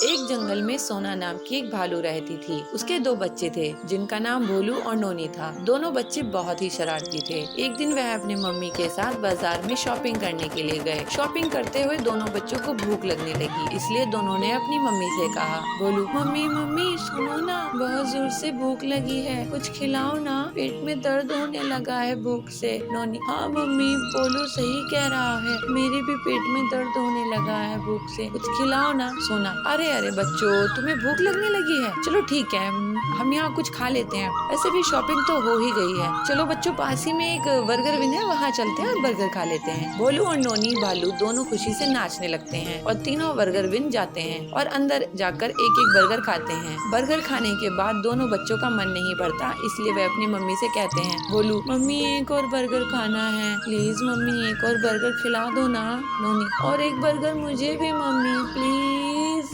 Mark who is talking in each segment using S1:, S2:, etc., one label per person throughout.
S1: एक जंगल में सोना नाम की एक भालू रहती थी। उसके दो बच्चे थे जिनका नाम भोलू और नोनी था। दोनों बच्चे बहुत ही शरारती थे। एक दिन वह अपनी मम्मी के साथ बाजार में शॉपिंग करने के लिए गए। शॉपिंग करते हुए दोनों बच्चों को भूख लगने लगी, इसलिए दोनों ने अपनी मम्मी से कहा, भोलू, मम्मी मम्मी सुनो ना, बहुत जोर से भूख लगी है, कुछ खिलाओ ना, पेट में दर्द होने लगा है भूख से। नोनी, हाँ मम्मी, भोलू सही कह रहा है, मेरे भी पेट में दर्द होने लगा है भूख से, कुछ खिलाओ ना। सोना, अरे अरे बच्चों, तुम्हें भूख लगने लगी है, चलो ठीक है, हम यहाँ कुछ खा लेते हैं, ऐसे भी शॉपिंग तो हो ही गई है। चलो बच्चों, पास ही में एक बर्गर बिन है, वहाँ चलते हैं और बर्गर खा लेते हैं। भोलू और नोनी भालू दोनों खुशी से नाचने लगते हैं और तीनों बर्गर बिन जाते हैं और अंदर जाकर एक एक बर्गर खाते हैं। बर्गर खाने के बाद दोनों बच्चों का मन नहीं भरता, इसलिए वे अपनी मम्मी से कहते हैं, भोलू, मम्मी एक और बर्गर खाना है, प्लीज मम्मी एक और बर्गर खिला दो ना। नोनी, और एक बर्गर मुझे भी मम्मी प्लीज।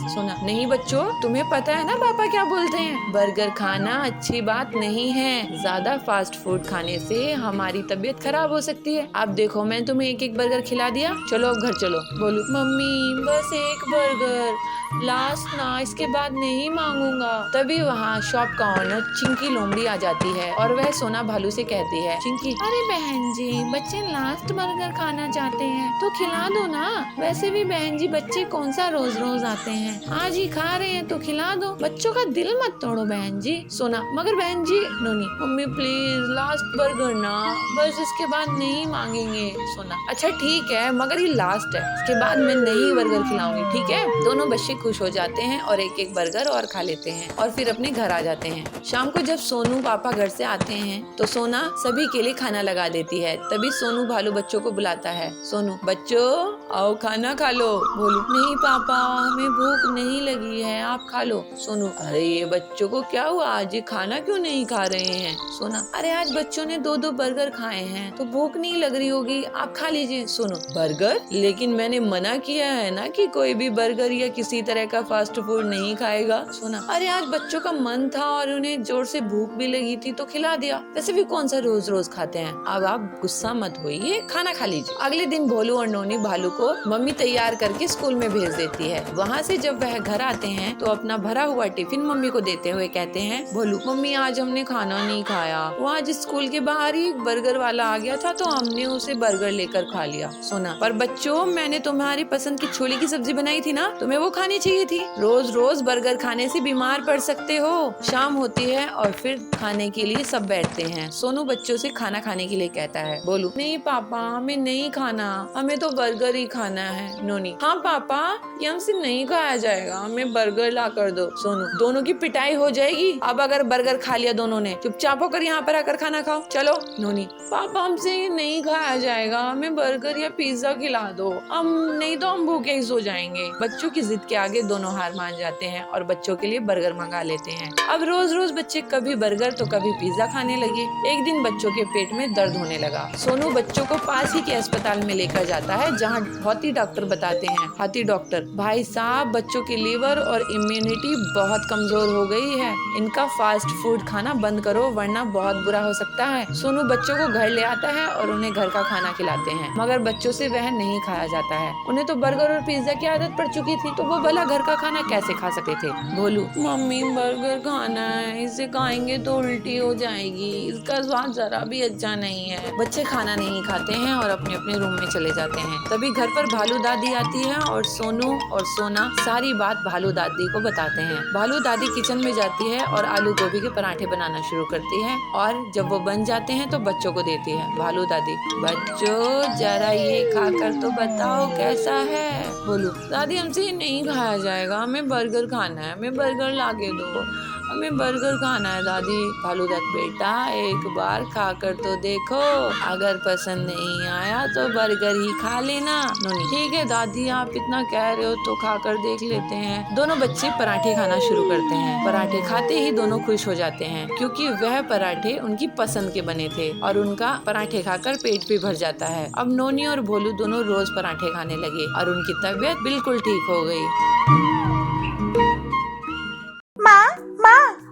S1: सोना, नहीं बच्चों, तुम्हें पता है ना पापा क्या बोलते हैं, बर्गर खाना अच्छी बात नहीं है, ज्यादा फास्ट फूड खाने से हमारी तबीयत खराब हो सकती है। अब देखो, मैं तुम्हें एक एक बर्गर खिला दिया, चलो अब घर चलो। बोलू, मम्मी बस एक बर्गर, लास्ट ना, इसके बाद नहीं मांगूंगा। तभी वहाँ शॉप का ओनर चिंकी लोमड़ी आ जाती है और वह सोना भालू से कहती है, चिंकी, अरे बहन जी, बच्चे लास्ट बर्गर खाना चाहते हैं तो खिला दो ना, वैसे भी बहन जी बच्चे कौन सा रोज रोज आते हैं, आज ही खा रहे हैं तो खिला दो, बच्चों का दिल मत तोड़ो बहन जी। सोना, मगर बहन जी। नोनी, मम्मी प्लीज लास्ट बर्गर ना, बस इसके बाद नहीं मांगेंगे। सोना, अच्छा ठीक है, मगर ये लास्ट है, इसके बाद मैं नहीं बर्गर खिलाऊंगी, ठीक है। दोनों बच्चे खुश हो जाते हैं और एक एक बर्गर और खा लेते हैं और फिर अपने घर आ जाते हैं। शाम को जब सोनू पापा घर से आते हैं तो सोना सभी के लिए खाना लगा देती है। तभी सोनू भालू बच्चों को बुलाता है, सोनू, बच्चों आओ खाना खा लो। बोलू, नहीं पापा, हमें भूख नहीं लगी है, आप खा लो। सोनू, अरे ये बच्चों को क्या हुआ, आज ये खाना क्यों नहीं खा रहे हैं। सोना, अरे आज बच्चों ने दो दो बर्गर खाए हैं तो भूख नहीं लग रही होगी, आप खा लीजिए। सोनू, बर्गर, लेकिन मैंने मना किया है ना कि कोई भी बर्गर या किसी तरह का फास्ट फूड नहीं खाएगा। सोना, अरे आज बच्चों का मन था और उन्हें जोर से भूख भी लगी थी तो खिला दिया, वैसे भी कौन सा रोज रोज खाते हैं, अब आप गुस्सा मत होइए, खाना खा लीजिए। अगले दिन भोलू और नोनी भालू को मम्मी तैयार करके स्कूल में भेज देती है। वहाँ से जब वह घर आते हैं तो अपना भरा हुआ टिफिन मम्मी को देते हुए कहते हैं, भोलू, मम्मी आज हमने खाना नहीं खाया, वो आज स्कूल के बाहर ही एक बर्गर वाला आ गया था तो हमने उसे बर्गर लेकर खा लिया। सोना, पर बच्चों, मैंने तुम्हारी पसंद की छोले की सब्जी बनाई थी ना, तुम्हें वो खानी चाहिए थी, रोज रोज बर्गर खाने से बीमार पड़ सकते हो। शाम होती है और फिर खाने के लिए सब बैठते हैं। सोनू बच्चों से खाना खाने के लिए कहता है। बोलू, नहीं पापा, हमें नहीं खाना, हमें तो बर्गर ही खाना है। नोनी, हाँ पापा, ये हमसे नहीं खाया जाएगा, हमें बर्गर ला कर दो। सोनू, दोनों की पिटाई हो जाएगी, अब अगर बर्गर खा लिया दोनों ने, चुपचाप होकर यहाँ पर आकर खाना खाओ, चलो। नोनी, पापा हमसे ये नहीं खाया जाएगा, हमें बर्गर या पिज्जा खिला दो, हम नहीं तो हम भूखे ही सो जाएंगे। बच्चों की जिद के आगे दोनों हार मान जाते हैं और बच्चों के लिए बर्गर मंगा लेते हैं। अब रोज रोज बच्चे कभी बर्गर तो कभी पिज्जा खाने लगे। एक दिन बच्चों के पेट में दर्द होने लगा। सोनू बच्चों को पास ही के अस्पताल में लेकर जाता है जहाँ हाथी डॉक्टर बताते हैं, हाथी डॉक्टर, भाई साहब, बच्चों की लीवर और इम्यूनिटी बहुत कमजोर हो गई है, इनका फास्ट फूड खाना बंद करो वरना बहुत बुरा हो सकता है। सोनू बच्चों को घर ले आता है और उन्हें घर का खाना खिलाते हैं, मगर बच्चों से वह नहीं खाया जाता है, उन्हें तो बर्गर और पिज्जा की आदत पड़ चुकी थी, तो वो भला घर का खाना कैसे खा सकते थे। बोलू, मम्मी बर्गर खाना है, इसे खाएंगे तो उल्टी हो जाएगी, इसका स्वाद जरा भी अच्छा नहीं है। बच्चे खाना नहीं खाते हैं और अपने अपने रूम में चले जाते हैं। तभी घर पर भालू दादी आती है और सोनू और सोना सारी बात भालू दादी को बताते हैं। भालू दादी किचन में जाती है और आलू गोभी के पराठे बनाना शुरू करती है और जब वो बन जाते हैं तो बच्चों को देती है। भालू दादी, बच्चों जरा ये खाकर तो बताओ कैसा है। बोलू, दादी हमसे ये नहीं खाया जाएगा, हमें बर्गर खाना है, हमें बर्गर ला के दो, हमें बर्गर खाना है दादी। भालू दादी, बेटा एक बार खाकर तो देखो, अगर पसंद नहीं आया तो बर्गर ही खा लेना। नोनी, ठीक है दादी, आप इतना कह रहे हो तो खाकर देख लेते हैं। दोनों बच्चे पराठे खाना शुरू करते हैं। पराठे खाते ही दोनों खुश हो जाते हैं क्योंकि वह पराठे उनकी पसंद के बने थे और उनका पराठे खाकर पेट भी भर जाता है। अब नोनी और भोलू दोनों रोज पराठे खाने लगे और उनकी तबीयत बिल्कुल ठीक हो गई।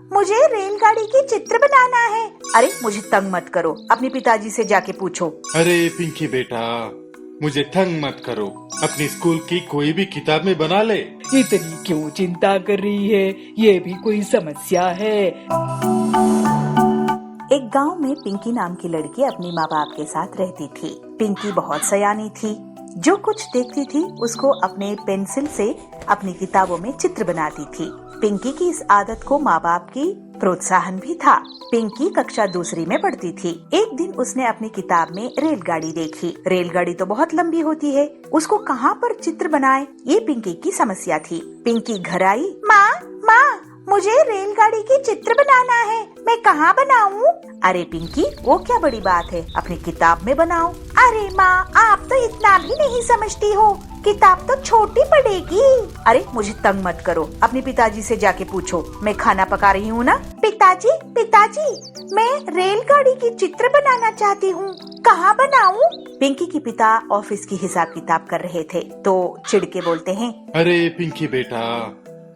S2: मुझे रेलगाड़ी की चित्र बनाना है। अरे मुझे तंग मत करो, अपने पिताजी से जाके पूछो।
S3: अरे पिंकी बेटा, मुझे तंग मत करो। अपनी स्कूल की कोई भी किताब में बना ले।
S4: इतनी क्यों चिंता कर रही है? ये भी कोई समस्या है?
S2: एक गांव में पिंकी नाम की लड़की अपनी माँ बाप के साथ रहती थी। पिंकी बहुत सयानी थी। जो कुछ देखती थी उसको अपने पेंसिल से अपनी किताबों में चित्र बनाती थी। पिंकी की इस आदत को माँ बाप की प्रोत्साहन भी था। पिंकी कक्षा दूसरी में पढ़ती थी। एक दिन उसने अपनी किताब में रेलगाड़ी देखी। रेलगाड़ी तो बहुत लंबी होती है, उसको कहाँ पर चित्र बनाए, ये पिंकी की समस्या थी। पिंकी घर आई। माँ, मुझे रेलगाड़ी की चित्र बनाना है, मैं कहाँ बनाऊँ? अरे पिंकी, वो क्या बड़ी बात है, अपनी किताब में बनाओ। अरे माँ, आप तो इतना भी नहीं समझती हो, किताब तो छोटी पड़ेगी। अरे मुझे तंग मत करो, अपने पिताजी से जाके पूछो, मैं खाना पका रही हूँ ना। पिताजी, मैं रेलगाड़ी की चित्र बनाना चाहती हूँ, कहाँ बनाऊँ? पिंकी के पिता ऑफिस की हिसाब किताब कर रहे थे तो चिढ़ के बोलते हैं,
S3: अरे पिंकी बेटा,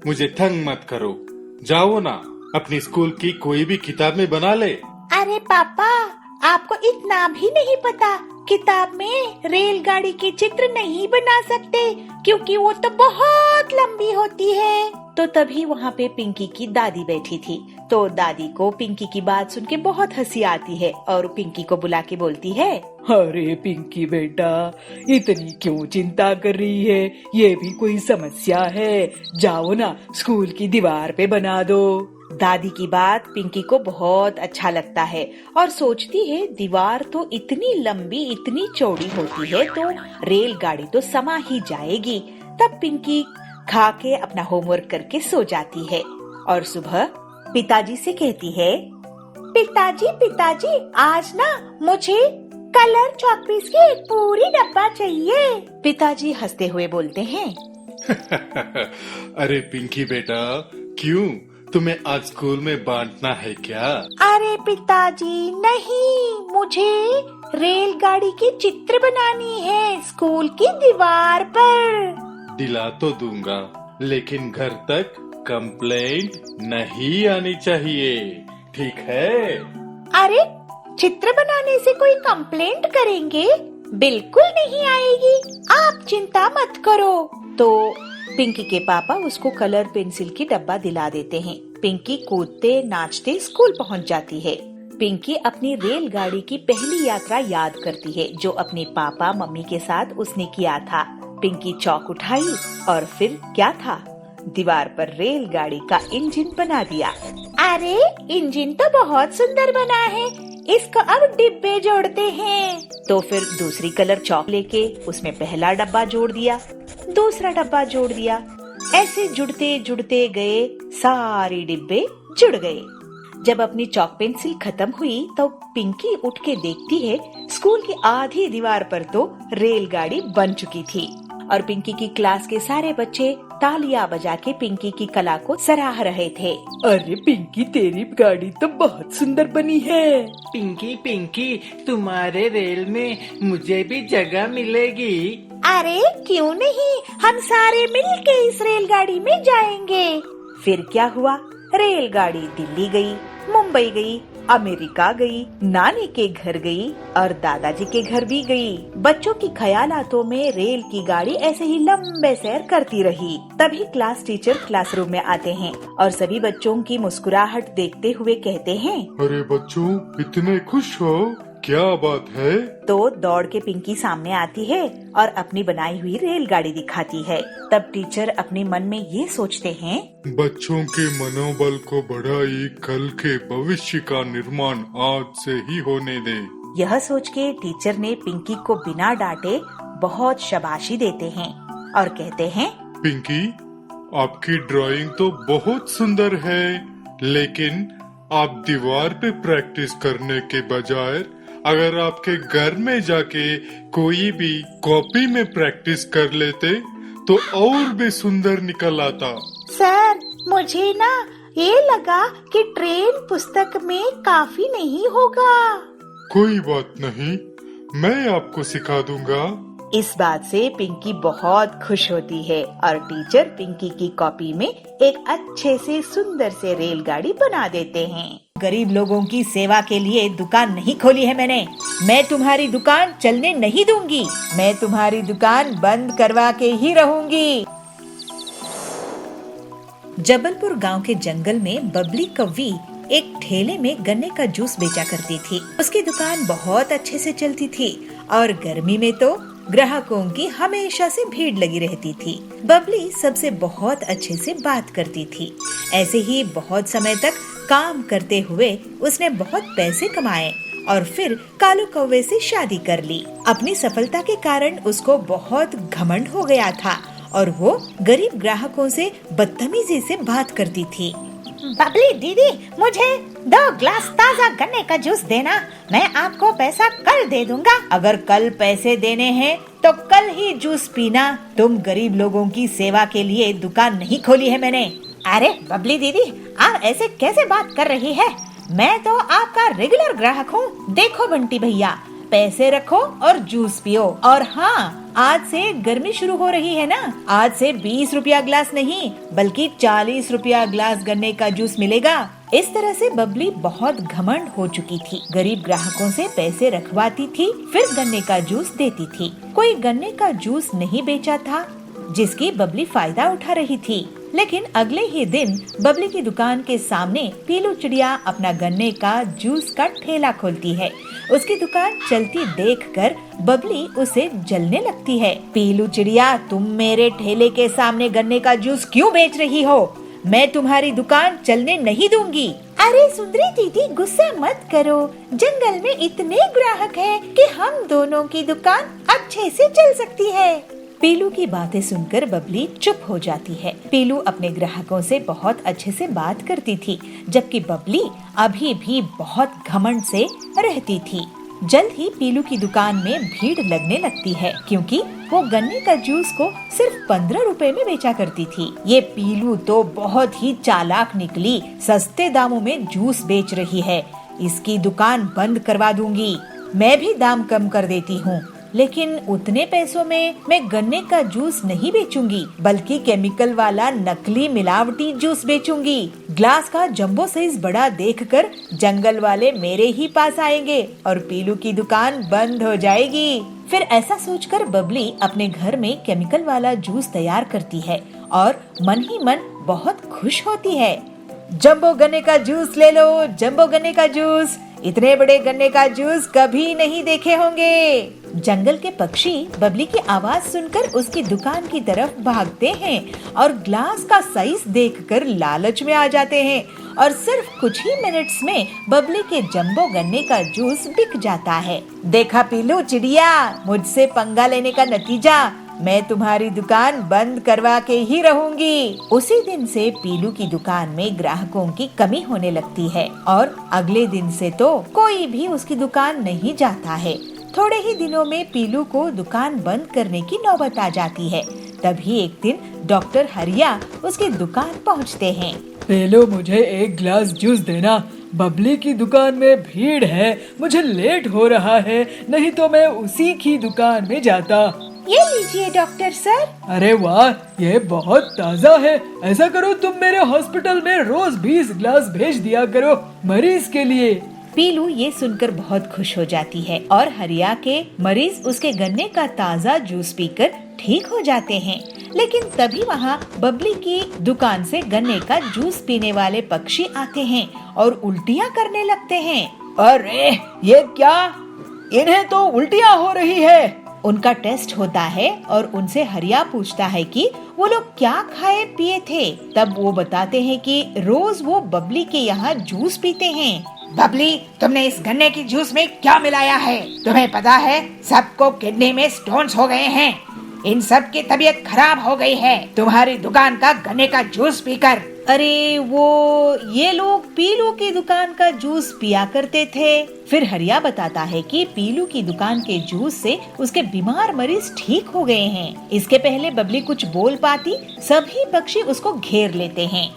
S3: मुझे तंग मत करो, जाओ ना, अपनी स्कूल की कोई भी किताब में बना ले।
S2: अरे पापा, आपको इतना भी नहीं पता, किताब में रेलगाड़ी की चित्र नहीं बना सकते क्योंकि वो तो बहुत लंबी होती है। तो तभी वहाँ पे पिंकी की दादी बैठी थी। तो दादी को पिंकी की बात सुन के बहुत हंसी आती है और पिंकी को बुला के बोलती है,
S4: अरे पिंकी बेटा, इतनी क्यों चिंता कर रही है? ये भी कोई समस्या है? जाओ ना, स्कूल की दीवार पे बना दो।
S2: दादी की बात पिंकी को बहुत अच्छा लगता है और सोचती है दीवार तो इतनी लंबी इतनी चौड़ी होती है तो रेलगाड़ी तो समा ही जाएगी। तब पिंकी खा के अपना होमवर्क करके सो जाती है और सुबह पिताजी से कहती है, पिताजी आज ना मुझे कलर चॉकपीस की एक पूरी डब्बा चाहिए। पिताजी हंसते हुए बोलते हैं,
S3: अरे पिंकी बेटा, क्यों, तुम्हें आज स्कूल में बांटना है क्या?
S2: अरे पिताजी नहीं, मुझे रेलगाड़ी की चित्र बनानी है स्कूल की दीवार पर।
S3: दिला तो दूंगा, लेकिन घर तक कंप्लेंट नहीं आनी चाहिए, ठीक है?
S2: अरे चित्र बनाने से कोई कंप्लेंट करेंगे? बिल्कुल नहीं आएगी, आप चिंता मत करो। तो पिंकी के पापा उसको कलर पेंसिल की डब्बा दिला देते हैं। पिंकी कूदते नाचते स्कूल पहुंच जाती है। पिंकी अपनी रेलगाड़ी की पहली यात्रा याद करती है जो अपने पापा मम्मी के साथ उसने किया था। पिंकी चौक उठाई और फिर क्या था, दीवार पर रेलगाड़ी का इंजन बना दिया। अरे इंजन तो बहुत सुंदर बना है, इसको अब डिब्बे जोड़ते हैं। तो फिर दूसरी कलर चौक लेके उसमें पहला डब्बा जोड़ दिया, दूसरा डब्बा जोड़ दिया। ऐसे जुड़ते जुड़ते गए, सारे डिब्बे जुड़ गए। जब अपनी चौक पेंसिल खत्म हुई तो पिंकी उठ के देखती है स्कूल की आधी दीवार पर तो रेलगाड़ी बन चुकी थी और पिंकी की क्लास के सारे बच्चे तालियां बजा के पिंकी की कला को सराह रहे थे।
S4: अरे पिंकी, तेरी गाड़ी तो बहुत सुंदर बनी है।
S5: पिंकी, तुम्हारे रेल में मुझे भी जगह मिलेगी?
S2: अरे क्यों नहीं, हम सारे मिलके इस रेलगाड़ी में जाएंगे। फिर क्या हुआ, रेलगाड़ी दिल्ली गई, मुंबई गई, अमेरिका गई, नानी के घर गई और दादाजी के घर भी गई। बच्चों की ख्यालातों में रेल की गाड़ी ऐसे ही लंबे सैर करती रही। तभी क्लास टीचर क्लासरूम में आते हैं और सभी बच्चों की मुस्कुराहट देखते हुए कहते हैं,
S3: अरे बच्चों, इतने खुश हो, क्या बात है?
S2: तो दौड़ के पिंकी सामने आती है और अपनी बनाई हुई रेलगाड़ी दिखाती है। तब टीचर अपने मन में ये सोचते हैं,
S3: बच्चों के मनोबल को बढ़ाई, कल के भविष्य का निर्माण आज से ही होने दे।
S2: यह सोच के टीचर ने पिंकी को बिना डांटे बहुत शाबाशी देते हैं और कहते हैं,
S3: पिंकी, आपकी ड्राइंग तो बहुत सुंदर है, लेकिन आप दीवार पे प्रैक्टिस करने के बजाय अगर आपके घर में जाके कोई भी कॉपी में प्रैक्टिस कर लेते तो और भी सुंदर निकल आता।
S2: सर, मुझे ना ये लगा कि ट्रेन पुस्तक में काफी नहीं होगा।
S3: कोई बात नहीं, मैं आपको सिखा दूंगा।
S2: इस बात से पिंकी बहुत खुश होती है और टीचर पिंकी की कॉपी में एक अच्छे से सुंदर से रेलगाड़ी बना देते हैं। गरीब लोगों की सेवा के लिए दुकान नहीं खोली है मैंने। मैं तुम्हारी दुकान चलने नहीं दूंगी। मैं तुम्हारी दुकान बंद करवा के ही रहूंगी। जबलपुर गांव के जंगल में बबली कौवी एक ठेले में गन्ने का जूस बेचा करती थी। उसकी दुकान बहुत अच्छे से चलती थी और गर्मी में तो ग्राहकों की हमेशा से भीड़ लगी रहती थी। बबली सबसे बहुत अच्छे से बात करती थी। ऐसे ही बहुत समय तक काम करते हुए उसने बहुत पैसे कमाए और फिर कालू कौवे से शादी कर ली। अपनी सफलता के कारण उसको बहुत घमंड हो गया था और वो गरीब ग्राहकों से बदतमीजी से बात करती थी।
S6: बबली दीदी, मुझे 2 ग्लास ताज़ा गन्ने का जूस देना। मैं आपको पैसा कल दे दूंगा।
S2: अगर कल पैसे देने हैं तो कल ही जूस पीना। तुम गरीब लोगों की सेवा के लिए दुकान नहीं खोली है मैंने।
S6: अरे बबली दीदी, आप ऐसे कैसे बात कर रही है? मैं तो आपका रेगुलर ग्राहक हूँ।
S2: देखो बंटी भैया, पैसे रखो और जूस पियो। और हाँ, आज से गर्मी शुरू हो रही है ना, आज से 20 रुपया ग्लास नहीं बल्कि 40 रुपया ग्लास गन्ने का जूस मिलेगा। इस तरह से बबली बहुत घमंड हो चुकी थी। गरीब ग्राहकों से पैसे रखवाती थी, फिर गन्ने का जूस देती थी। कोई गन्ने का जूस नहीं बेचा था जिसकी बबली फायदा उठा रही थी। लेकिन अगले ही दिन बबली की दुकान के सामने पीलू चिड़िया अपना गन्ने का जूस का ठेला खोलती है। उसकी दुकान चलती देखकर बबली उसे जलने लगती है। पीलू चिड़िया, तुम मेरे ठेले के सामने गन्ने का जूस क्यों बेच रही हो? मैं तुम्हारी दुकान चलने नहीं दूंगी।
S6: अरे सुंदरी दीदी, गुस्सा मत करो। जंगल में इतने ग्राहक हैं कि हम दोनों की दुकान अच्छे से चल सकती है।
S2: पीलू की बातें सुनकर बबली चुप हो जाती है। पीलू अपने ग्राहकों से बहुत अच्छे से बात करती थी, जबकि बबली अभी भी बहुत घमंड से रहती थी। जल्द ही पीलू की दुकान में भीड़ लगने लगती है, क्योंकि वो गन्ने का जूस को सिर्फ 15 रुपए में बेचा करती थी। ये पीलू तो बहुत ही चालाक निकली, सस्ते दामों में जूस बेच रही है। इसकी दुकान बंद करवा दूंगी। मैं भी दाम कम कर देती हूँ, लेकिन उतने पैसों में मैं गन्ने का जूस नहीं बेचूंगी, बल्कि केमिकल वाला नकली मिलावटी जूस बेचूंगी। ग्लास का जंबो साइज बड़ा देखकर जंगल वाले मेरे ही पास आएंगे और पीलू की दुकान बंद हो जाएगी। फिर ऐसा सोचकर बबली अपने घर में केमिकल वाला जूस तैयार करती है और मन ही मन बहुत खुश होती है। जंबो गन्ने का जूस ले लो, जंबो गन्ने का जूस। इतने बड़े गन्ने का जूस कभी नहीं देखे होंगे। जंगल के पक्षी बबली की आवाज सुनकर उसकी दुकान की तरफ भागते हैं और ग्लास का साइज देखकर लालच में आ जाते हैं और सिर्फ कुछ ही मिनट्स में बबली के जंबो गन्ने का जूस बिक जाता है। देखा पीलू चिड़िया, मुझसे पंगा लेने का नतीजा, मैं तुम्हारी दुकान बंद करवा के ही रहूंगी। उसी दिन से पीलू की दुकान में ग्राहकों की कमी होने लगती है और अगले दिन से तो कोई भी उसकी दुकान नहीं जाता है। थोड़े ही दिनों में पीलू को दुकान बंद करने की नौबत आ जाती है। तभी एक दिन डॉक्टर हरिया उसकी दुकान पहुंचते हैं।
S4: पेलो, मुझे 1 गिलास जूस देना। बबली की दुकान में भीड़ है, मुझे लेट हो रहा है, नहीं तो मैं उसी की दुकान में जाता।
S6: ये लीजिए डॉक्टर सर।
S4: अरे वाह, ये बहुत ताज़ा है। ऐसा करो, तुम मेरे हॉस्पिटल में रोज 20 गिलास भेज दिया करो मरीज के लिए।
S2: पीलू ये सुनकर बहुत खुश हो जाती है और हरिया के मरीज उसके गन्ने का ताज़ा जूस पीकर ठीक हो जाते हैं। लेकिन तभी वहाँ बबली की दुकान से गन्ने का जूस पीने वाले पक्षी आते हैं और उल्टियाँ करने लगते हैं।
S4: अरे ये क्या, इन्हें तो उल्टियाँ हो रही है।
S2: उनका टेस्ट होता है और उनसे हरिया पूछता है कि वो लोग क्या खाए पिए थे। तब वो बताते हैं कि रोज वो बबली के यहाँ जूस पीते हैं।
S6: बबली, तुमने इस गन्ने की जूस में क्या मिलाया है? तुम्हें पता है सबको किडनी में स्टोन्स हो गए हैं। इन सब की तबीयत खराब हो गई है तुम्हारी दुकान का गन्ने का जूस पीकर।
S2: अरे ये लोग पीलू की दुकान का जूस पिया करते थे। फिर हरिया बताता है कि पीलू की दुकान के जूस से उसके बीमार मरीज ठीक हो गए हैं। इसके पहले बबली कुछ बोल पाती, सभी पक्षी उसको घेर लेते हैं।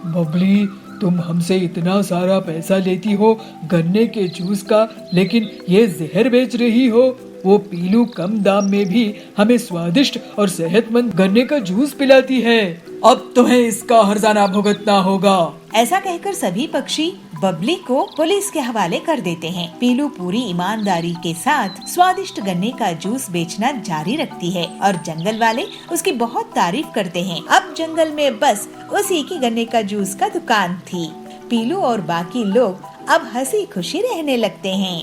S4: बबली, तुम हमसे इतना सारा पैसा लेती हो गन्ने के जूस का, लेकिन ये जहर बेच रही हो। वो पीलू कम दाम में भी हमें स्वादिष्ट और सेहतमंद गन्ने का जूस पिलाती है। अब तुम्हें इसका हर्जाना भुगतना होगा।
S2: ऐसा कहकर सभी पक्षी बबली को पुलिस के हवाले कर देते हैं। पीलू पूरी ईमानदारी के साथ स्वादिष्ट गन्ने का जूस बेचना जारी रखती है और जंगल वाले उसकी बहुत तारीफ करते हैं। अब जंगल में बस उसी की गन्ने का जूस का दुकान थी। पीलू और बाकी लोग अब हंसी खुशी रहने लगते हैं।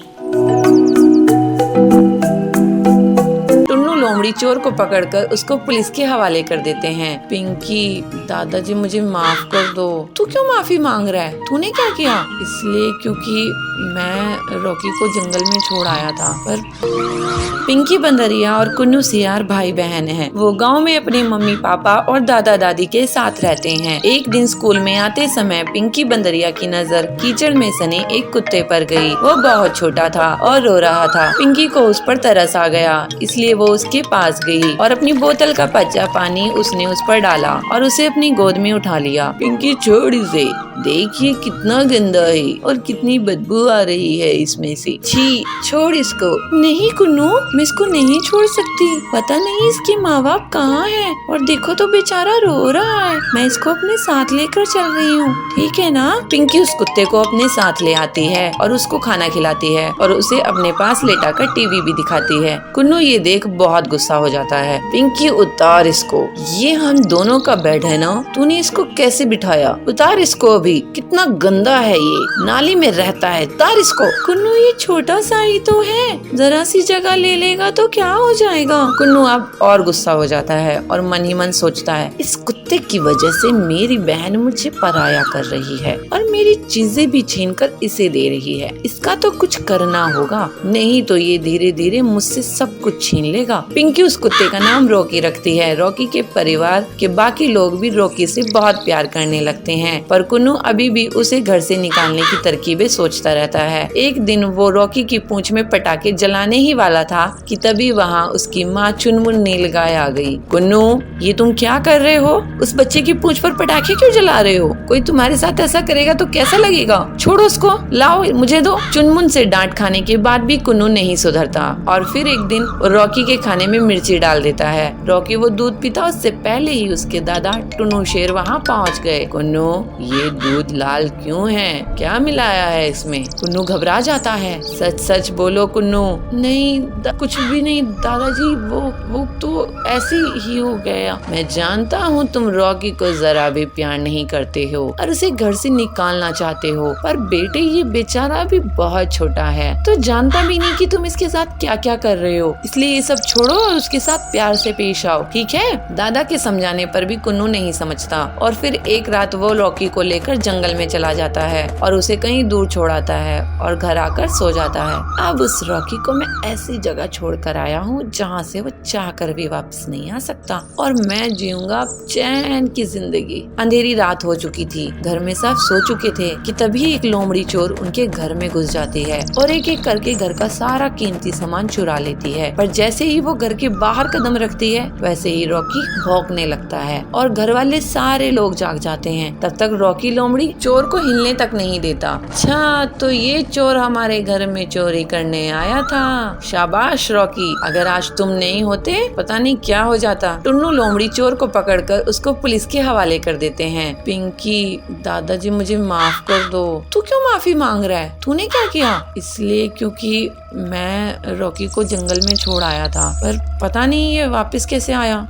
S1: टुन्नू लोमड़ी चोर को पकड़कर उसको पुलिस के हवाले कर देते हैं। पिंकी, दादाजी मुझे माफ कर दो। तू क्यों माफी मांग रहा है? तूने क्या किया? इसलिए क्योंकि मैं रॉकी को जंगल में छोड़ आया था। पर पिंकी बंदरिया और कुन्नू सियार भाई बहन हैं। वो गांव में अपने मम्मी पापा और दादा दादी के साथ रहते हैं। एक दिन स्कूल में आते समय पिंकी बंदरिया की नजर कीचड़ में सने एक कुत्ते पर गई। वो बहुत छोटा था और रो रहा था। पिंकी को उस पर तरस आ गया, इसलिए वो उसके पास गई और अपनी बोतल का कच्चा पानी उसने उस पर डाला और उसे अपनी गोद में उठा लिया। पिंकी छोड़ इसे, देखिए कितना गंदा है और कितनी बदबू आ रही है इसमें से। छी, छोड़ इसको। नहीं कुन्नू, मैं इसको नहीं छोड़ सकती। पता नहीं इसके माँ बाप कहाँ हैं और देखो तो बेचारा रो रहा है। मैं इसको अपने साथ लेकर चल रही हूँ, ठीक है ना? पिंकी उस कुत्ते को अपने साथ ले आती है और उसको खाना खिलाती है और उसे अपने पास लेटाकर टीवी भी दिखाती है। कुन्नू ये देख बहुत गुस्सा हो जाता है। पिंकी, उतार इसको, ये हम दोनों का बेड है ना, तूने इसको कैसे बिठाया? उतार इसको अभी, कितना गंदा है ये, नाली में रहता है, उतार इसको। कुन्नू, ये छोटा सा ही तो है, जरा सी जगह ले लेगा तो क्या हो जाएगा? कुन्नू अब और गुस्सा हो जाता है और मन ही मन सोचता है, इस कुत्ते की वजह से मेरी बहन मुझे पराया कर रही है और मेरी चीजें भी छीन कर इसे दे रही है। इसका तो कुछ करना होगा, नहीं तो ये धीरे धीरे मुझसे सब कुछ छीन लेगा। पिंकी उस कुत्ते का नाम रॉकी रखती है। रॉकी के परिवार के बाकी लोग भी रॉकी से बहुत प्यार करने लगते हैं, पर कुन्नू अभी भी उसे घर से निकालने की तरकीबें सोचता रहता है। एक दिन वो रॉकी की पूंछ में पटाखे जलाने ही वाला था कि तभी वहाँ उसकी माँ चुनमुन नीलगाय आ गई। कुन्नू, ये तुम क्या कर रहे हो? उस बच्चे की पूंछ पर पटाखे क्यों जला रहे हो? कोई तुम्हारे साथ ऐसा करेगा तो कैसा लगेगा? छोड़ो उसको, लाओ मुझे दो। चुनमुन से डांट खाने के बाद भी कुन्नू नहीं सुधरता और फिर एक दिन रॉकी के खाने में मिर्ची डाल देता है। रॉकी वो दूध पीता उससे पहले ही उसके दादा टुन्नू शेर वहाँ पहुँच गए। कुन्नू, ये दूध लाल क्यों है? क्या मिलाया है इसमें? कुन्नू घबरा जाता है। सच सच बोलो कुन्नू। नहीं, कुछ भी नहीं दादाजी, वो तो ऐसे ही हो गया। मैं जानता हूँ तुम रॉकी को जरा भी प्यार नहीं करते हो और उसे घर से निकालना चाहते हो, पर बेटे ये बेचारा भी बहुत छोटा है, तो जानता भी नहीं कि तुम इसके साथ क्या क्या कर रहे हो। इसलिए ये सब छोड़ो और उसके साथ प्यार से पेश आओ, ठीक है? दादा के समझाने पर भी कुन्नू नहीं समझता और फिर एक रात वो रॉकी को लेकर जंगल में चला जाता है और उसे कहीं दूर छोड़ाता है और घर आकर सो जाता है। अब उस रॉकी को मैं ऐसी जगह छोड़ कर आया हूँ जहाँ से वो चाह कर भी वापस नहीं आ सकता और मैं जीऊंगा चैन की जिंदगी। अंधेरी रात हो चुकी थी, घर में सब सो चुके थे कि तभी एक लोमड़ी चोर उनके घर में घुस जाती है और एक एक करके घर का सारा कीमती सामान चुरा लेती है। पर जैसे ही वो घर के बाहर कदम रखती है वैसे ही रॉकी भौंकने लगता है और घर वाले सारे लोग जाग जाते हैं। तब तक रॉकी लोमड़ी चोर को हिलने तक नहीं देता। अच्छा, तो ये चोर हमारे घर में चोरी करने आया था। शाबाश रॉकी, अगर आज तुम नहीं होते पता नहीं क्या हो जाता। टुन्नू लोमड़ी चोर को पकड़कर उसको पुलिस के हवाले कर देते हैं। पिंकी, दादाजी मुझे माफ कर दो। तू क्यों माफी मांग रहा है? तूने क्या किया? इसलिए क्योंकि मैं रॉकी को जंगल में छोड़ आया था, पर पता नहीं ये वापस कैसे आया।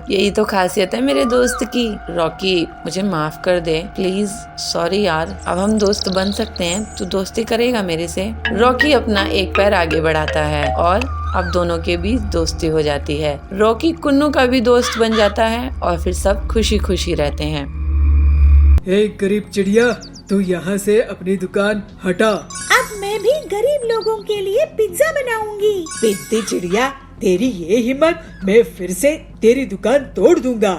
S1: यही तो खासियत है मेरे दोस्त की। रॉकी, मुझे माफ कर दे प्लीज। सॉरी यार, अब हम दोस्त बन सकते हैं, तू दोस्ती करेगा मेरे से? रॉकी अपना एक पैर आगे बढ़ाता है और अब दोनों के बीच दोस्ती हो जाती है। रॉकी कुन्नू का भी दोस्त बन जाता है और फिर सब खुशी खुशी रहते हैं।
S4: हे गरीब चिड़िया, तू यहाँ से अपनी दुकान हटा।
S2: अब मैं भी गरीब लोगों के लिए पिज्जा बनाऊंगी।
S4: पिद्दी चिड़िया, तेरी ये हिम्मत, मैं फिर से तेरी दुकान तोड़ दूंगा।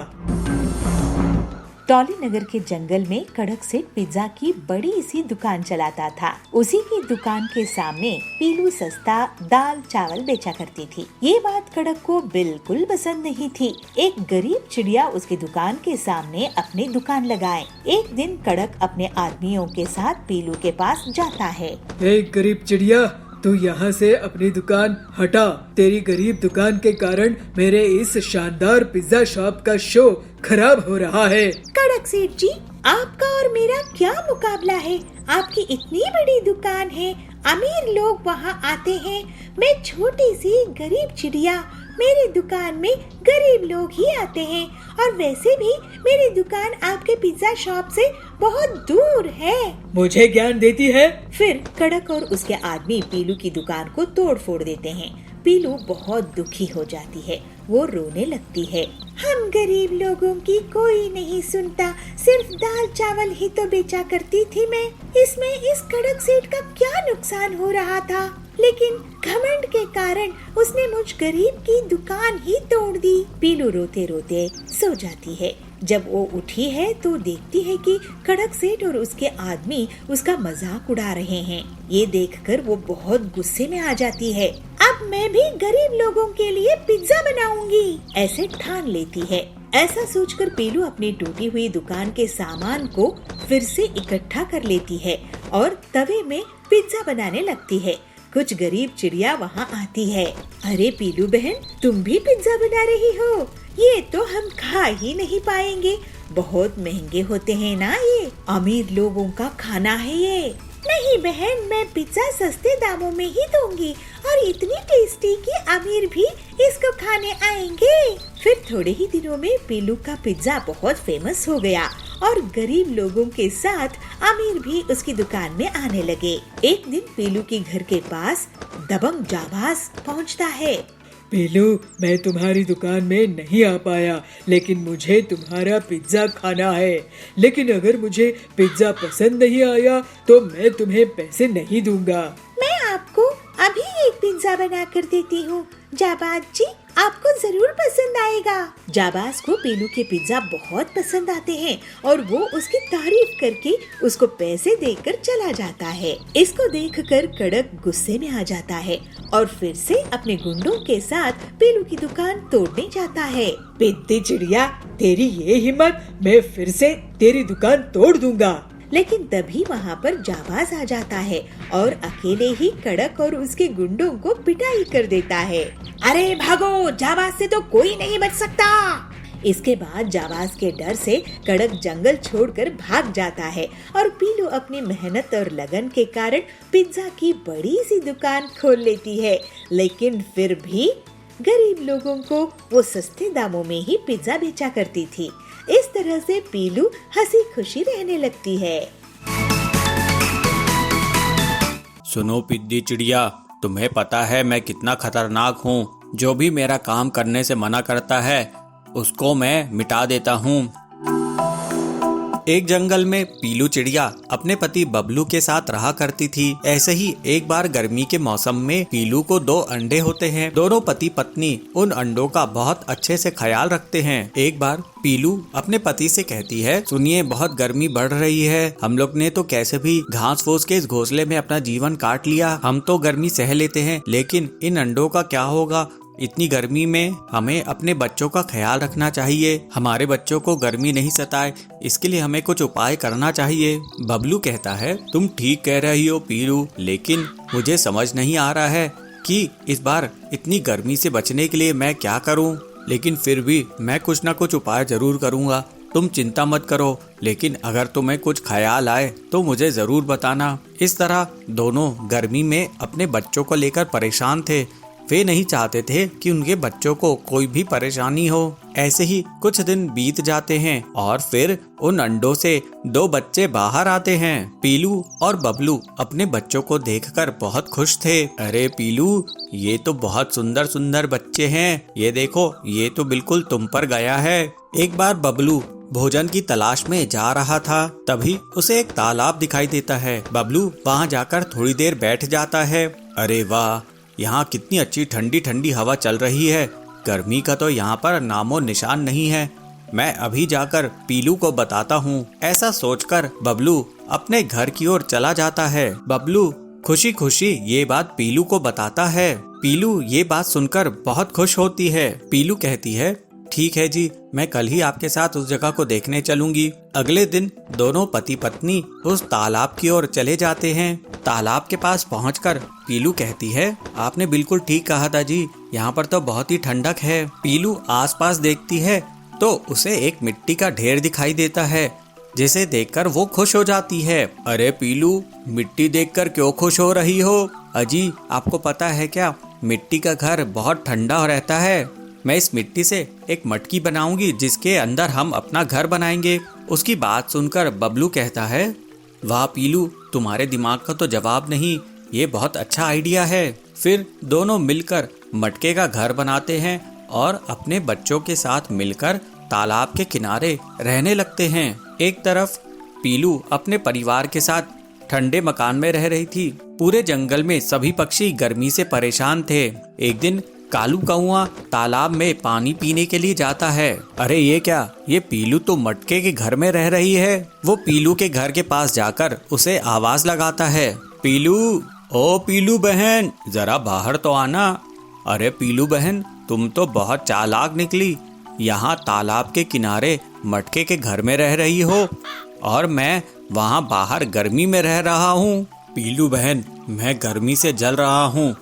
S2: टॉली नगर के जंगल में कड़क से पिज्जा की बड़ी सी दुकान चलाता था। उसी की दुकान के सामने पीलू सस्ता दाल चावल बेचा करती थी। ये बात कड़क को बिल्कुल पसंद नहीं थी। एक गरीब चिड़िया उसकी दुकान के सामने अपनी दुकान लगाए। एक दिन कड़क अपने आदमियों के साथ पीलू के पास जाता है।
S4: हे गरीब चिड़िया, तू यहाँ से अपनी दुकान हटा। तेरी गरीब दुकान के कारण मेरे इस शानदार पिज्जा शॉप का शो खराब हो रहा है।
S2: कड़क कड़क सेठ जी, आपका और मेरा क्या मुकाबला है? आपकी इतनी बड़ी दुकान है, अमीर लोग वहाँ आते हैं, मैं छोटी सी गरीब चिड़िया, मेरी दुकान में गरीब लोग ही आते हैं। और वैसे भी मेरी दुकान आपके पिज्जा शॉप से बहुत दूर है।
S4: मुझे ज्ञान देती है।
S2: फिर कड़क और उसके आदमी पीलू की दुकान को तोड़ फोड़ देते हैं। पीलू बहुत दुखी हो जाती है, वो रोने लगती है। हम गरीब लोगों की कोई नहीं सुनता, सिर्फ दाल चावल ही तो बेचा करती थी मैं। इसमें इस कड़क सेठ का क्या नुकसान हो रहा था? लेकिन घमंड के कारण उसने मुझ गरीब की दुकान ही तोड़ दी। पीलू रोते रोते सो जाती है। जब वो उठी है तो देखती है कि कड़क सेठ और उसके आदमी उसका मजाक उड़ा रहे हैं। ये देखकर वो बहुत गुस्से में आ जाती है। अब मैं भी गरीब लोगों के लिए पिज्जा बनाऊंगी, ऐसे ठान लेती है। ऐसा सोचकर पीलू अपनी टूटी हुई दुकान के सामान को फिर से इकट्ठा कर लेती है और तवे में पिज्जा बनाने लगती है। कुछ गरीब चिड़िया वहाँ आती है। अरे पीलू बहन, तुम भी पिज्जा बना रही हो? ये तो हम खा ही नहीं पाएंगे, बहुत महंगे होते हैं ना ये, अमीर लोगों का खाना है ये। नहीं बहन, मैं पिज्जा सस्ते दामों में ही दूंगी और इतनी टेस्टी कि अमीर भी इसको खाने आएंगे। फिर थोड़े ही दिनों में पीलू का पिज्जा बहुत फेमस हो गया और गरीब लोगों के साथ अमीर भी उसकी दुकान में आने लगे। एक दिन पीलू के घर के पास दबंग जाबाज पहुंचता है।
S4: पीलू, मैं तुम्हारी दुकान में नहीं आ पाया, लेकिन मुझे तुम्हारा पिज्जा खाना है। लेकिन अगर मुझे पिज्जा पसंद नहीं आया तो मैं तुम्हें पैसे नहीं दूंगा।
S2: मैं आपको अभी एक पिज्जा बना कर देती हूँ जाबाज जी, आपको जरूर पसंद आएगा। जाबाज को पीलू के पिज्जा बहुत पसंद आते हैं और वो उसकी तारीफ करके उसको पैसे देकर चला जाता है। इसको देखकर कड़क गुस्से में आ जाता है और फिर से अपने गुंडों के साथ पीलू की दुकान तोड़ने जाता है।
S4: पिद्दी चिड़िया, तेरी ये हिम्मत, मैं फिर से तेरी दुकान तोड़ दूंगा।
S2: लेकिन तभी वहाँ पर जाबाज आ जाता है और अकेले ही कड़क और उसके गुंडों को पिटाई कर देता है। अरे भागो, जाबाज से तो कोई नहीं बच सकता। इसके बाद जाबाज के डर से कड़क जंगल छोड़कर भाग जाता है और पीलू अपनी मेहनत और लगन के कारण पिज्जा की बड़ी सी दुकान खोल लेती है। लेकिन फिर भी गरीब लोगों को वो सस्ते दामों में ही पिज्जा बेचा करती थी। इस तरह से पीलू हंसी खुशी रहने लगती है।
S7: सुनो पिद्दी चिड़िया, तुम्हें पता है मैं कितना खतरनाक हूँ। जो भी मेरा काम करने से मना करता है उसको मैं मिटा देता हूँ। एक जंगल में पीलू चिड़िया अपने पति बबलू के साथ रहा करती थी। ऐसे ही एक बार गर्मी के मौसम में पीलू को 2 अंडे होते हैं। दोनों पति पत्नी उन अंडों का बहुत अच्छे से ख्याल रखते हैं। एक बार पीलू अपने पति से कहती है, सुनिए बहुत गर्मी बढ़ रही है, हम लोग ने तो कैसे भी घास फूस के इस घोंसले में अपना जीवन काट लिया। हम तो गर्मी सह लेते हैं, लेकिन इन अंडों का क्या होगा? इतनी गर्मी में हमें अपने बच्चों का ख्याल रखना चाहिए। हमारे बच्चों को गर्मी नहीं सताए, इसके लिए हमें कुछ उपाय करना चाहिए। बबलू कहता है, तुम ठीक कह रही हो पीलू, लेकिन मुझे समझ नहीं आ रहा है कि इस बार इतनी गर्मी से बचने के लिए मैं क्या करूं। लेकिन फिर भी मैं कुछ ना कुछ उपाय जरूर करूंगा। तुम चिंता मत करो, लेकिन अगर तुम्हें कुछ ख्याल आए तो मुझे जरूर बताना। इस तरह दोनों गर्मी में अपने बच्चों को लेकर परेशान थे। वे नहीं चाहते थे कि उनके बच्चों को कोई भी परेशानी हो। ऐसे ही कुछ दिन बीत जाते हैं और फिर उन अंडों से 2 बच्चे बाहर आते हैं। पीलू और बबलू अपने बच्चों को देखकर बहुत खुश थे। अरे पीलू, ये तो बहुत सुंदर सुंदर बच्चे हैं, ये देखो, ये तो बिल्कुल तुम पर गया है। एक बार बबलू भोजन की तलाश में जा रहा था, तभी उसे एक तालाब दिखाई देता है। बबलू वहाँ जाकर थोड़ी देर बैठ जाता है। अरे वाह, यहाँ कितनी अच्छी ठंडी ठंडी हवा चल रही है। गर्मी का तो यहाँ पर नामो निशान नहीं है। मैं अभी जाकर पीलू को बताता हूँ। ऐसा सोचकर बबलू अपने घर की ओर चला जाता है। बबलू खुशी खुशी ये बात पीलू को बताता है। पीलू ये बात सुनकर बहुत खुश होती है। पीलू कहती है, ठीक है जी, मैं कल ही आपके साथ उस जगह को देखने चलूंगी। अगले दिन दोनों पति पत्नी उस तालाब की ओर चले जाते हैं। तालाब के पास पहुंचकर पीलू कहती है, आपने बिल्कुल ठीक कहा था जी, यहाँ पर तो बहुत ही ठंडक है। पीलू आसपास देखती है तो उसे एक मिट्टी का ढेर दिखाई देता है, जिसे देखकर वो खुश हो जाती है। अरे पीलू, मिट्टी देखकर क्यों खुश हो रही हो? अजी, आपको पता है क्या, मिट्टी का घर बहुत ठंडा रहता है। मैं इस मिट्टी से एक मटकी बनाऊंगी जिसके अंदर हम अपना घर बनाएंगे। उसकी बात सुनकर बबलू कहता है, वाह पीलू, तुम्हारे दिमाग का तो जवाब नहीं, ये बहुत अच्छा आइडिया है। फिर दोनों मिलकर मटके का घर बनाते हैं और अपने बच्चों के साथ मिलकर तालाब के किनारे रहने लगते हैं। एक तरफ पीलू अपने परिवार के साथ ठंडे मकान में रह रही थी। पूरे जंगल में सभी पक्षी गर्मी से परेशान थे। एक दिन कालू कौआ तालाब में पानी पीने के लिए जाता है। अरे ये क्या, ये पीलू तो मटके के घर में रह रही है। वो पीलू के घर के पास जाकर उसे आवाज लगाता है, पीलू, ओ पीलू बहन, जरा बाहर तो आना। अरे पीलू बहन, तुम तो बहुत चालाक निकली, यहाँ तालाब के किनारे मटके के घर में रह रही हो और मैं वहाँ बाहर गर्मी में रह रहा हूँ। पीलू बहन, मैं गर्मी से जल रहा हूँ,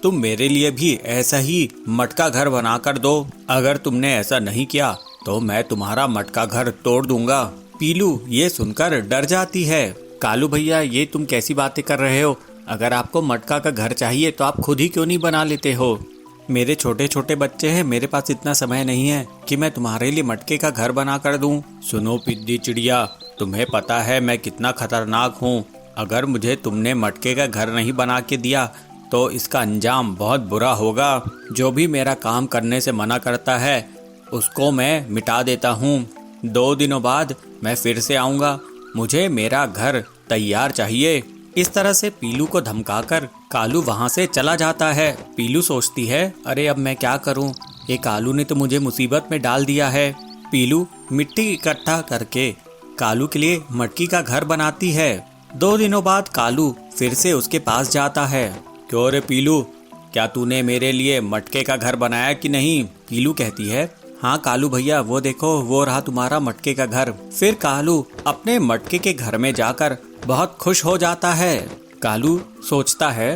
S7: तुम मेरे लिए भी ऐसा ही मटका घर बना कर दो। अगर तुमने ऐसा नहीं किया तो मैं तुम्हारा मटका घर तोड़ दूंगा। पीलू ये सुनकर डर जाती है। कालू भैया, ये तुम कैसी बातें कर रहे हो? अगर आपको मटका का घर चाहिए तो आप खुद ही क्यों नहीं बना लेते हो? मेरे छोटे छोटे बच्चे हैं, मेरे पास इतना समय नहीं है कि मैं तुम्हारे लिए मटके का घर बना कर दूं। सुनो पिद्दी चिड़िया, तुम्हें पता है मैं कितना खतरनाक हूँ। अगर मुझे तुमने मटके का घर नहीं बना के दिया तो इसका अंजाम बहुत बुरा होगा। जो भी मेरा काम करने से मना करता है उसको मैं मिटा देता हूँ। 2 दिनों बाद मैं फिर से आऊँगा, मुझे मेरा घर तैयार चाहिए। इस तरह से पीलू को धमकाकर कालू वहाँ से चला जाता है। पीलू सोचती है, अरे अब मैं क्या करूँ, ये कालू ने तो मुझे मुसीबत में डाल दिया है। पीलू मिट्टी इकट्ठा करके कालू के लिए मटकी का घर बनाती है। 2 दिनों बाद कालू फिर से उसके पास जाता है। क्यों रे पीलू, क्या तूने मेरे लिए मटके का घर बनाया कि नहीं? पीलू कहती है, हाँ कालू भैया, वो देखो, वो रहा तुम्हारा मटके का घर। फिर कालू अपने मटके के घर में जाकर बहुत खुश हो जाता है। कालू सोचता है,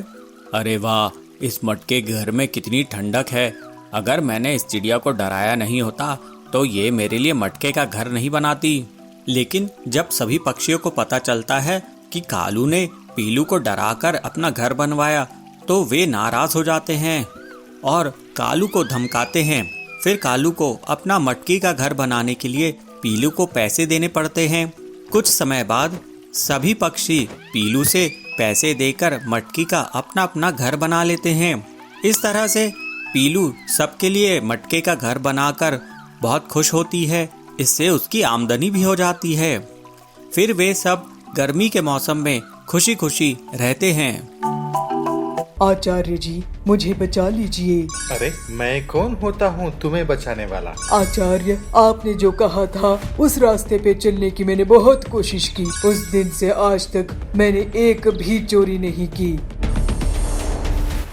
S7: अरे वाह, इस मटके के घर में कितनी ठंडक है। अगर मैंने इस चिड़िया को डराया नहीं होता तो ये मेरे लिए मटके का घर नहीं बनाती। लेकिन जब सभी पक्षियों को पता चलता है कि कालू ने पीलू को डराकर अपना घर बनवाया तो वे नाराज हो जाते हैं और कालू को धमकाते हैं। फिर कालू को अपना मटकी का घर बनाने के लिए पीलू को पैसे देने पड़ते हैं। कुछ समय बाद सभी पक्षी पीलू से पैसे देकर मटकी का अपना अपना घर बना लेते हैं। इस तरह से पीलू सबके लिए मटके का घर बनाकर बहुत खुश होती है। इससे उसकी आमदनी भी हो जाती है। फिर वे सब गर्मी के मौसम में खुशी खुशी रहते हैं।
S4: आचार्य जी, मुझे बचा लीजिए।
S3: अरे मैं कौन होता हूँ तुम्हें बचाने वाला?
S4: आचार्य, आपने जो कहा था उस रास्ते पे चलने की मैंने बहुत कोशिश की। उस दिन से आज तक मैंने एक भी चोरी नहीं की।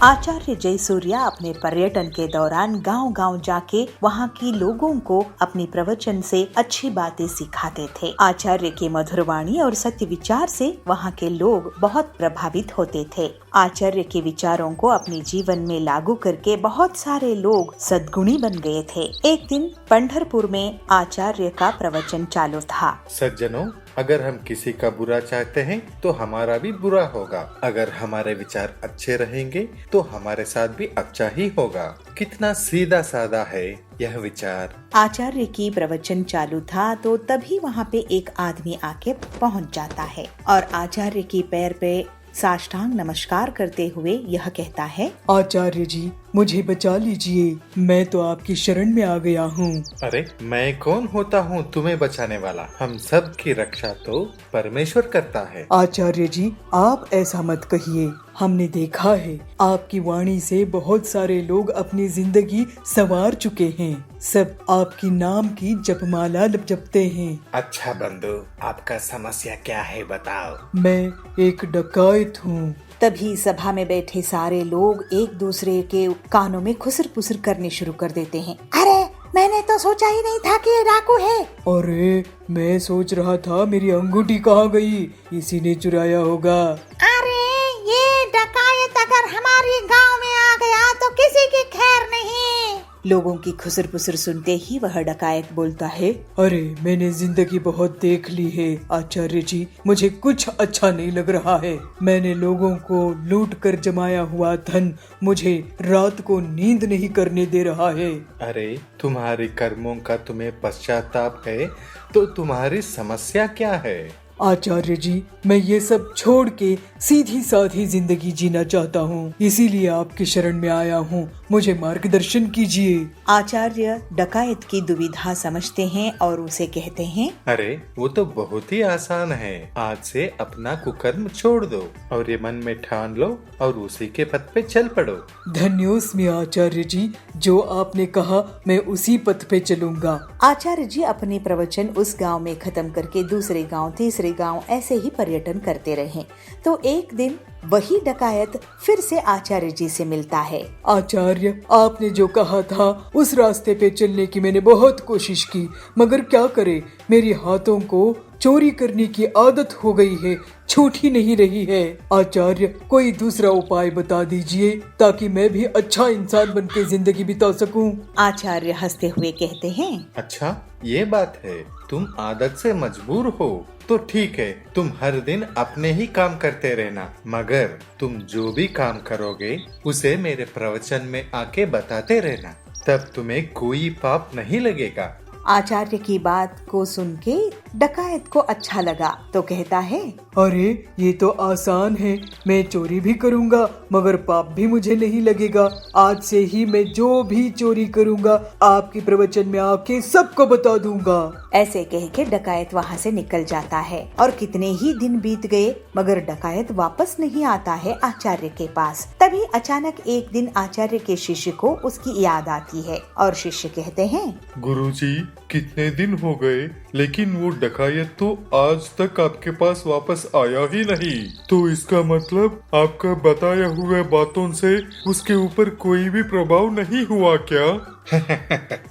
S2: आचार्य जयसूर्या अपने पर्यटन के दौरान गांव-गांव जाके वहां की लोगों को अपनी प्रवचन से अच्छी बातें सिखाते थे। आचार्य के मधुर वाणी और सत्य विचार से वहां के लोग बहुत प्रभावित होते थे। आचार्य के विचारों को अपने जीवन में लागू करके बहुत सारे लोग सद्गुणी बन गए थे। एक दिन पंढरपुर में आचार्य का प्रवचन चालू था।
S3: सज्जनों, अगर हम किसी का बुरा चाहते हैं तो हमारा भी बुरा होगा। अगर हमारे विचार अच्छे रहेंगे तो हमारे साथ भी अच्छा ही होगा। कितना सीधा साधा है यह विचार।
S2: आचार्य की प्रवचन चालू था तो तभी वहाँ पे एक आदमी आके पहुँच जाता है और आचार्य की पैर पे साष्टांग नमस्कार करते हुए यह कहता है,
S4: आचार्य जी, मुझे बचा लीजिए, मैं तो आपकी शरण में आ गया हूँ।
S3: अरे मैं कौन होता हूँ तुम्हें बचाने वाला? हम सब की रक्षा तो परमेश्वर करता है।
S4: आचार्य जी, आप ऐसा मत कहिए। हमने देखा है आपकी वाणी से बहुत सारे लोग अपनी जिंदगी संवार चुके हैं। सब आपकी नाम की जपमाला जपते हैं।
S3: अच्छा बंधु, आपका समस्या क्या है बताओ।
S4: मैं एक डकैत हूँ।
S2: तभी सभा में बैठे सारे लोग एक दूसरे के कानों में खुसर पुसर करने शुरू कर देते हैं। अरे मैंने तो सोचा ही नहीं था कि ये डाकू है।
S4: अरे मैं सोच रहा था मेरी अंगूठी कहाँ गई, इसी ने चुराया होगा।
S2: अरे ये डकायत अगर हमारे गांव में आ गया तो किसी की खैर नहीं। लोगों की खुसर पुसर सुनते ही वह डकायत बोलता है,
S4: अरे मैंने जिंदगी बहुत देख ली है आचार्य जी, मुझे कुछ अच्छा नहीं लग रहा है। मैंने लोगों को लूट कर जमाया हुआ धन मुझे रात को नींद नहीं करने दे रहा है।
S3: अरे तुम्हारे कर्मों का तुम्हें पश्चाताप है तो तुम्हारी समस्या क्या है?
S4: आचार्य जी, मैं ये सब छोड़ के सीधी साधी जिंदगी जीना चाहता हूँ, इसीलिए आपकी शरण में आया हूँ, मुझे मार्गदर्शन कीजिए।
S2: आचार्य डकायत की दुविधा समझते हैं और उसे कहते हैं,
S3: अरे वो तो बहुत ही आसान है। आज से अपना कुकर्म छोड़ दो और ये मन में ठान लो और उसी के पथ पे चल पड़ो।
S4: धन्योस्मि आचार्य जी, जो आपने कहा मैं उसी पथ पे चलूंगा।
S2: आचार्य जी अपने प्रवचन उस गांव में खत्म करके दूसरे गांव, तीसरे गांव ऐसे ही पर्यटन करते रहे। तो एक दिन वही डकायत फिर से आचार्य जी से मिलता है।
S4: आचार्य, आपने जो कहा था उस रास्ते पे चलने की मैंने बहुत कोशिश की, मगर क्या करे, मेरे हाथों को चोरी करने की आदत हो गई है, छूट ही नहीं रही है। आचार्य, कोई दूसरा उपाय बता दीजिए ताकि मैं भी अच्छा इंसान बन के जिंदगी बिता सकूं।
S2: आचार्य हंसते हुए कहते हैं,
S3: अच्छा ये बात है, तुम आदत से मजबूर हो तो ठीक है, तुम हर दिन अपने ही काम करते रहना, मगर तुम जो भी काम करोगे उसे मेरे प्रवचन में आके बताते रहना, तब तुम्हें कोई पाप नहीं लगेगा।
S2: आचार्य की बात को सुन के डकायत को अच्छा लगा तो कहता है,
S4: अरे ये तो आसान है, मैं चोरी भी करूंगा मगर पाप भी मुझे नहीं लगेगा। आज से ही मैं जो भी चोरी करूंगा आपके प्रवचन में आके सबको बता दूंगा।
S2: ऐसे कह के डकायत वहाँ से निकल जाता है और कितने ही दिन बीत गए मगर डकायत वापस नहीं आता है आचार्य के पास। तभी अचानक एक दिन आचार्य के शिष्य को उसकी याद आती है और शिष्य कहते हैं,
S3: गुरुजी, कितने दिन हो गए लेकिन वो डकायत तो आज तक आपके पास वापस आया ही नहीं, तो इसका मतलब आपका बताया हुए बातों से उसके ऊपर कोई भी प्रभाव नहीं हुआ क्या?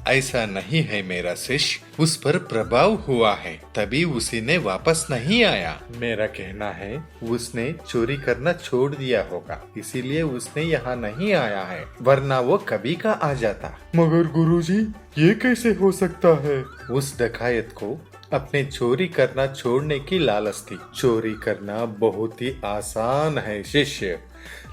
S3: ऐसा नहीं है मेरा शिष्य, उस पर प्रभाव हुआ है, तभी उसी ने वापस नहीं आया। मेरा कहना है उसने चोरी करना छोड़ दिया होगा, इसीलिए उसने यहाँ नहीं आया है, वरना वो कभी का आ जाता। मगर गुरुजी, ये कैसे हो सकता है? उस डकायत को अपने चोरी करना छोड़ने की लालच थी। चोरी करना बहुत ही आसान है शिष्य,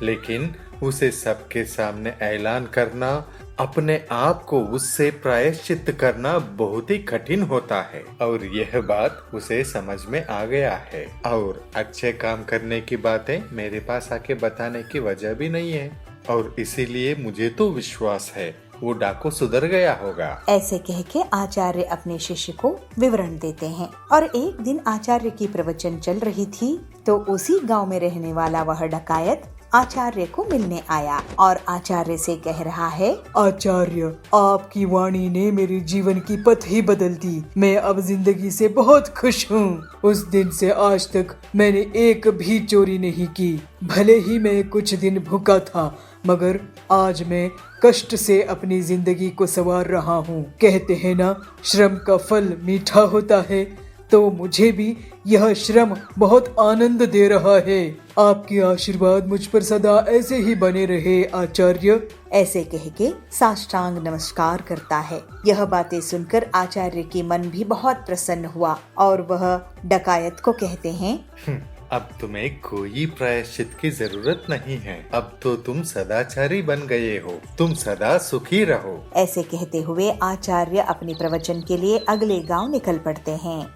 S3: लेकिन उसे सबके सामने ऐलान करना, अपने आप को उससे प्रायश्चित करना बहुत ही कठिन होता है, और यह बात उसे समझ में आ गया है। और अच्छे काम करने की बातें मेरे पास आके बताने की वजह भी नहीं है, और इसीलिए मुझे तो विश्वास है वो डाकू सुधर गया होगा।
S2: ऐसे कह के आचार्य अपने शिष्य को विवरण देते हैं। और एक दिन आचार्य की प्रवचन चल रही थी तो उसी गांव में रहने वाला वह डकायत आचार्य को मिलने आया और आचार्य से कह रहा है,
S4: आचार्य, आपकी वाणी ने मेरे जीवन की पथ ही बदल दी। मैं अब जिंदगी से बहुत खुश हूँ। उस दिन से आज तक मैंने एक भी चोरी नहीं की। भले ही मैं कुछ दिन भूखा था, मगर आज मैं कष्ट से अपनी जिंदगी को संवार रहा हूँ। कहते हैं ना, श्रम का फल मीठा होता है, तो मुझे भी यह श्रम बहुत आनंद दे रहा है। आपकी आशीर्वाद मुझ पर सदा ऐसे ही बने रहे आचार्य।
S2: ऐसे कह के साष्टांग नमस्कार करता है। यह बातें सुनकर आचार्य की मन भी बहुत प्रसन्न हुआ और वह डकायत को कहते हैं,
S3: अब तुम्हें कोई प्रायश्चित की जरूरत नहीं है, अब तो तुम सदाचारी बन गए हो, तुम सदा सुखी रहो।
S2: ऐसे कहते हुए आचार्य अपने प्रवचन के लिए अगले गांव निकल पड़ते हैं।